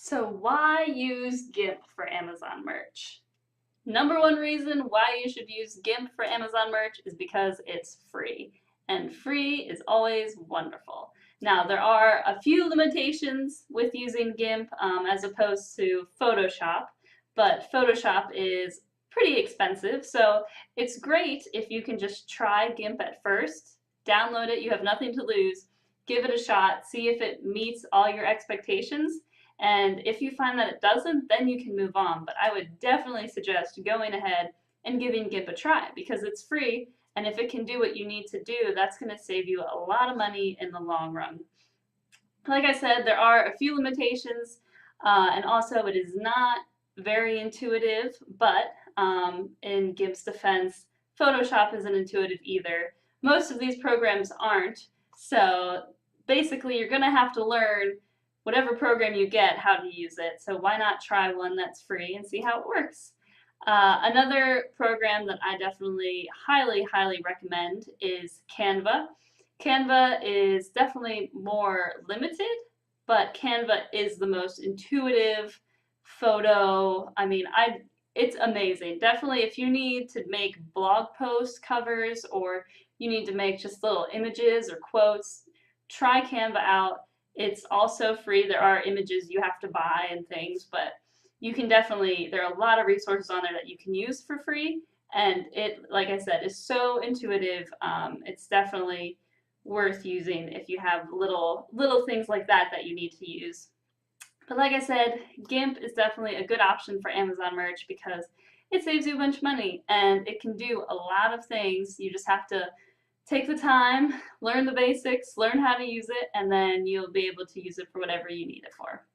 So why use GIMP for Amazon merch? Number one reason why you should use GIMP for Amazon merch is because it's free. And free is always wonderful. Now, there are a few limitations with using GIMP as opposed to Photoshop, but Photoshop is pretty expensive, so it's great if you can just try GIMP at first, download it, you have nothing to lose, give it a shot, see if it meets all your expectations, and if you find that it doesn't, then you can move on. But I would definitely suggest going ahead and giving GIMP a try because it's free, and if it can do what you need to do, that's going to save you a lot of money in the long run. Like I said, there are a few limitations, and also it is not very intuitive, but in GIMP's defense, Photoshop isn't intuitive either. Most of these programs aren't, so basically you're going to have to learn whatever program you get how to use it. So why not try one that's free and see how it works? Another program that I definitely highly recommend is Canva. Canva is definitely more limited, but Canva is the most intuitive photo. It's amazing. Definitely if you need to make blog post covers or you need to make just little images or quotes, try Canva out. It's also free. There are images you have to buy and things, but you can definitely, there are a lot of resources on there that you can use for free. And it, like I said, is so intuitive. It's definitely worth using if you have little things like that that you need to use. But like I said, GIMP is definitely a good option for Amazon merch because it saves you a bunch of money and it can do a lot of things. You just have to take the time, learn the basics, learn how to use it, and then you'll be able to use it for whatever you need it for.